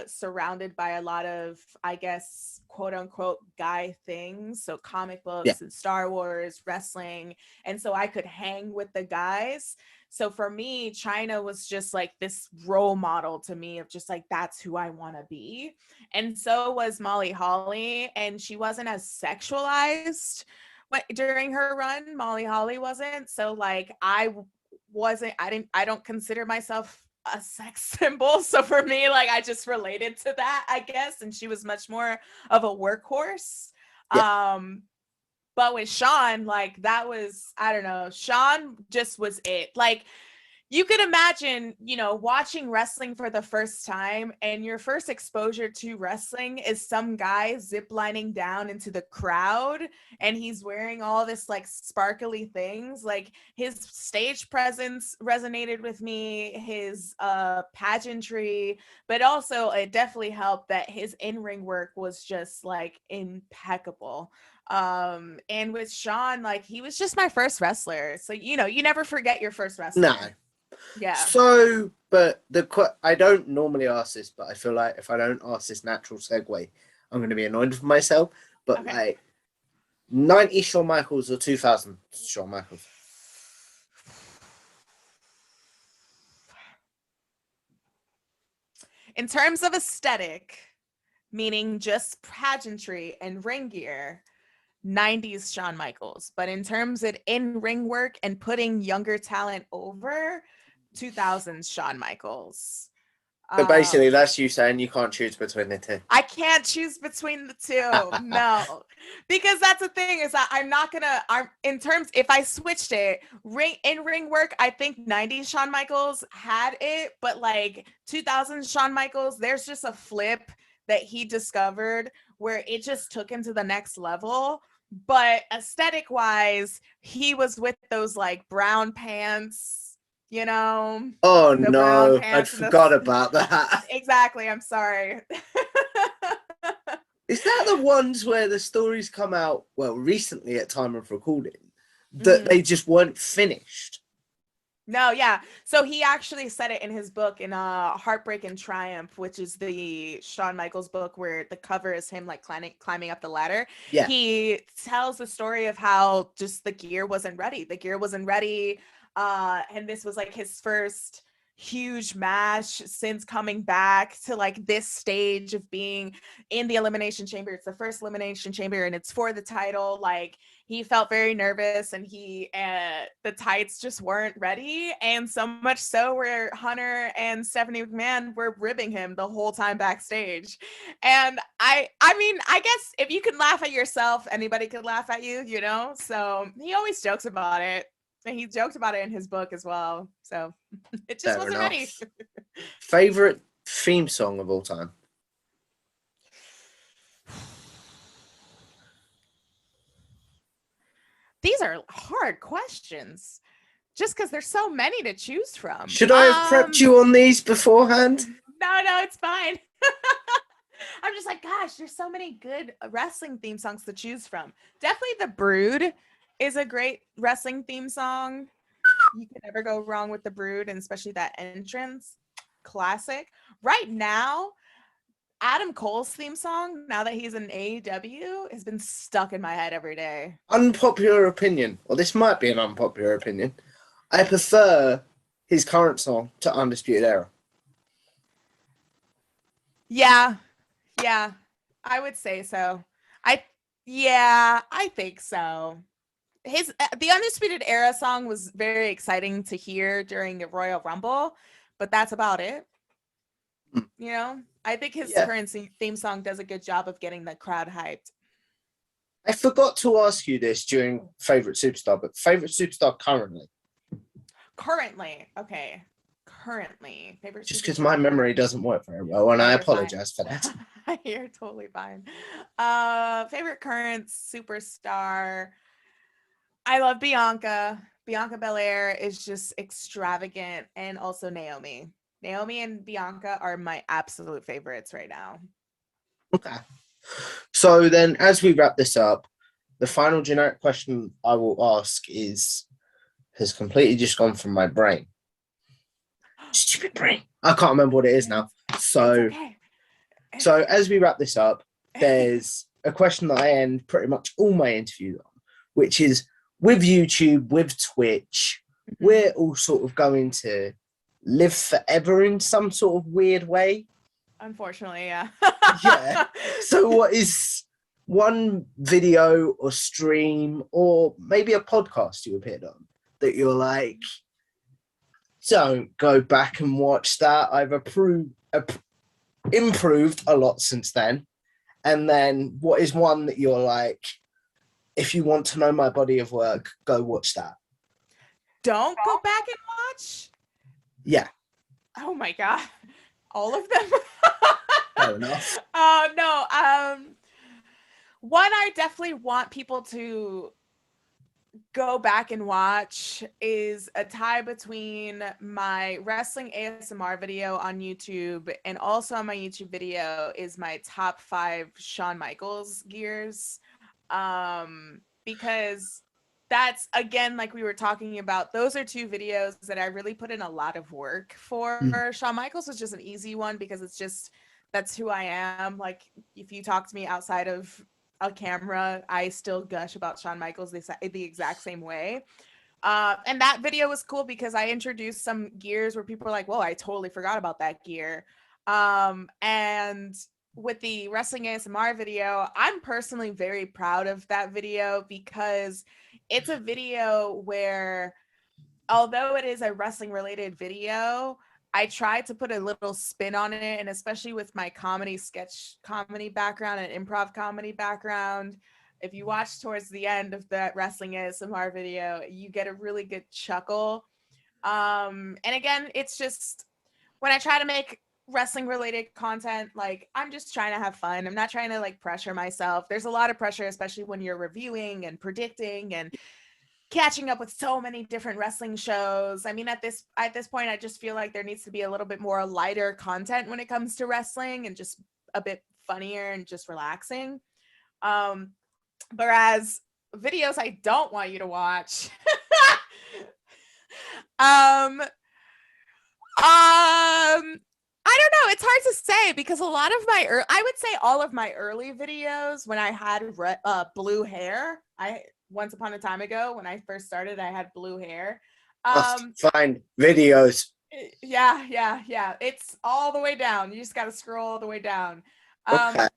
surrounded by a lot of, I guess, quote unquote guy things. So comic books and Star Wars, wrestling. And so I could hang with the guys. So for me, Chyna was just like this role model to me of just like, that's who I want to be. And so was Molly Holly. And she wasn't as sexualized during her run. Molly Holly wasn't. So like I don't consider myself a sex symbol. So for me, like I just related to that, I guess. And she was much more of a workhorse. But with Shawn, like that was, I don't know, Shawn just was it. Like you could imagine, you know, watching wrestling for the first time, and your first exposure to wrestling is some guy ziplining down into the crowd, and he's wearing all this like sparkly things. Like his stage presence resonated with me, his pageantry, but also it definitely helped that his in-ring work was just like impeccable. And with Shawn, like he was just my first wrestler. So, you know, you never forget your first wrestler. No. Yeah. So, but I don't normally ask this, but I feel like if I don't ask this natural segue, I'm going to be annoyed with myself. But like, 90 Shawn Michaels or 2000 Shawn Michaels? In terms of aesthetic, meaning just pageantry and ring gear, 90s Shawn Michaels. But in terms of in-ring work and putting younger talent over, 2000s Shawn Michaels. So basically, that's you saying you can't choose between the two. I can't choose between the two. No, because that's the thing is that if I switched it, ring work, I think 90s Shawn Michaels had it, but like 2000s Shawn Michaels, there's just a flip that he discovered where it just took him to the next level. But aesthetic wise, he was with those like brown pants. Oh no, I'd forgot about that. Exactly, I'm sorry. Is that the ones where the stories come out, well, recently at time of recording, that they just weren't finished? No, yeah. So he actually said it in his book in Heartbreak and Triumph, which is the Shawn Michaels book where the cover is him like climbing up the ladder. Yeah. He tells the story of how just the gear wasn't ready. The gear wasn't ready. And this was like his first huge match since coming back to like this stage of being in the Elimination Chamber. It's the first Elimination Chamber and it's for the title. Like he felt very nervous and the tights just weren't ready. And so much so where Hunter and Stephanie McMahon were ribbing him the whole time backstage. And I mean, I guess if you can laugh at yourself, anybody could laugh at you, So he always jokes about it. And he joked about it in his book as well. So it just wasn't ready. Favorite theme song of all time? These are hard questions. Just because there's so many to choose from. Should I have prepped you on these beforehand? No, it's fine. I'm just like, gosh, there's so many good wrestling theme songs to choose from. Definitely The Brood is a great wrestling theme song. You can never go wrong with The Brood, and especially that entrance. Classic. Right now, Adam Cole's theme song, now that he's in AEW, has been stuck in my head every day. Unpopular opinion. Well, this might be an unpopular opinion. I prefer his current song to Undisputed Era. Yeah, I would say so. I think so. The Undisputed Era song was very exciting to hear during the Royal Rumble, but that's about it. I think his current theme song does a good job of getting the crowd hyped. I forgot to ask you this during favorite superstar, but favorite superstar currently? Okay. Currently, favorite. Just because my memory doesn't work very well, and I apologize for that. You're totally fine. Favorite current superstar. I love Bianca. Bianca Belair is just extravagant, and also Naomi. Naomi and Bianca are my absolute favorites right now. Okay. So then, as we wrap this up, the final generic question I will ask has completely just gone from my brain. Stupid brain. I can't remember what it is now. So as we wrap this up, there's a question that I end pretty much all my interviews on, which is, with YouTube, with Twitch, we're all sort of going to live forever in some sort of weird way. Unfortunately, yeah. Yeah. So what is one video or stream or maybe a podcast you appeared on that you're like, don't go back and watch that. I've improved a lot since then. And then what is one that you're like, if you want to know my body of work, go watch that. Don't go back and watch? Yeah. Oh my God. All of them? Fair enough. No. One I definitely want people to go back and watch is a tie between my wrestling ASMR video on YouTube and also on my YouTube video is my top 5 Shawn Michaels gears. Because that's, again, like we were talking about, those are 2 videos that I really put in a lot of work for. Shawn Michaels was just an easy one because it's just, that's who I am. Like, if you talk to me outside of a camera, I still gush about Shawn Michaels the exact same way. And that video was cool because I introduced some gears where people are like, whoa, I totally forgot about that gear. And with the wrestling ASMR video, I'm personally very proud of that video because it's a video where, although it is a wrestling related video, I try to put a little spin on it, and especially with my sketch comedy background and improv comedy background, if you watch towards the end of that wrestling ASMR video, you get a really good chuckle. And again, it's just when I try to make wrestling related content, like I'm just trying to have fun. I'm not trying to like pressure myself. There's a lot of pressure, especially when you're reviewing and predicting and catching up with so many different wrestling shows. I mean, at this point, I just feel like there needs to be a little bit more lighter content when it comes to wrestling and just a bit funnier and just relaxing. Whereas videos I don't want you to watch. I don't know. It's hard to say because a lot of I would say all of my early videos when I had blue hair, once upon a time ago when I first started, I had blue hair. Find videos. Yeah. It's all the way down. You just got to scroll all the way down. Okay.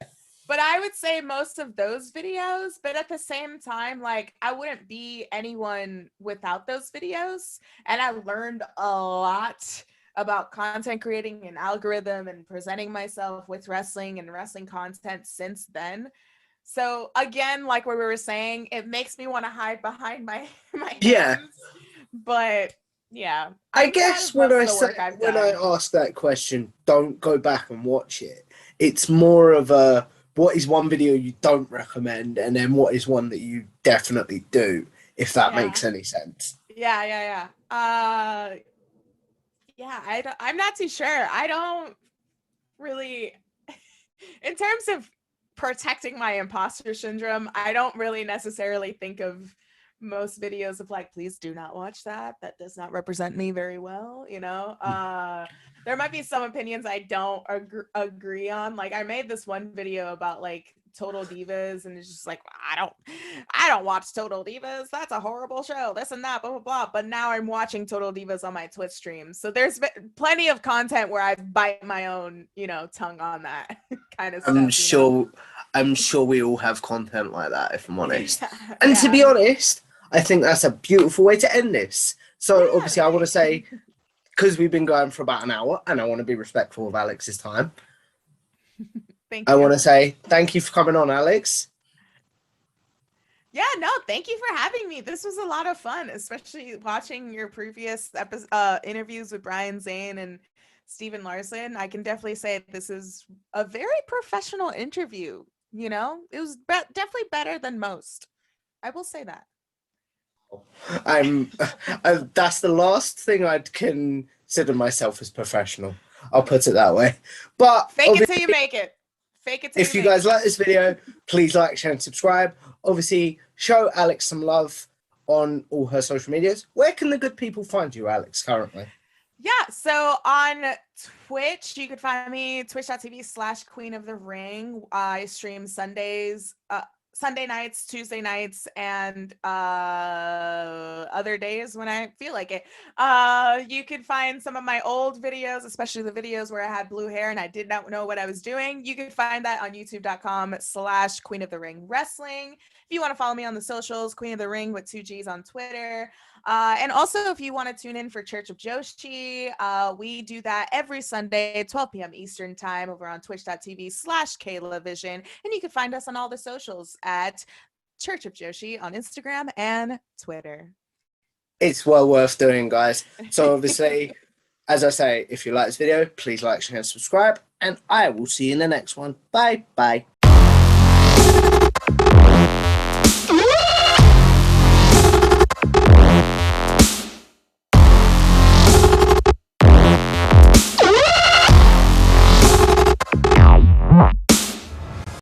But I would say most of those videos, but at the same time, like I wouldn't be anyone without those videos. And I learned a lot about content creating and algorithm and presenting myself with wrestling and wrestling content since then. So again, like what we were saying, it makes me want to hide behind my hands. But yeah, I guess when I ask that question, don't go back and watch it. It's more of a what is one video you don't recommend, and then what is one that you definitely do, if that makes any sense. Yeah. I'm not too sure. I don't really, in terms of protecting my imposter syndrome, I don't really necessarily think of most videos of like, please do not watch that. That does not represent me very well, you know? There might be some opinions I don't agree on. Like I made this one video about like Total Divas, and it's just like, I don't watch Total Divas. That's a horrible show. This and that, blah, blah, blah. But now I'm watching Total Divas on my Twitch stream. So there's been plenty of content where I bite my own, tongue on that kind of stuff. I'm sure we all have content like that, if I'm honest. And to be honest, I think that's a beautiful way to end this. So obviously I want to say, because we've been going for about an hour, and I want to be respectful of Alex's time. Thank you. I want to say thank you for coming on, Alex. Yeah, no, thank you for having me. This was a lot of fun, especially watching your previous interviews with Brian Zane and Steven Larson. I can definitely say this is a very professional interview. It was definitely better than most. I will say that. That's the last thing I'd consider myself as professional. I'll put it that way. But fake it till you make it. If you guys like this video, please like, share, and subscribe. Obviously, show Alex some love on all her social medias. Where can the good people find you, Alex, currently? Yeah, so on Twitch, you could find me, twitch.tv/Queen of the Ring. I stream Sunday nights, Tuesday nights, and other days when I feel like it. You can find some of my old videos, especially the videos where I had blue hair and I did not know what I was doing. You can find that on youtube.com/Queen of the Ring Wrestling. If you want to follow me on the socials, Queen of the Ring with 2 G's on Twitter. And also, if you want to tune in for Church of Joshi, we do that every Sunday, 12 p.m. Eastern time over on twitch.tv/KaylaVision. And you can find us on all the socials at Church of Joshi on Instagram and Twitter. It's well worth doing, guys. So obviously, as I say, if you like this video, please like, share, and subscribe. And I will see you in the next one. Bye.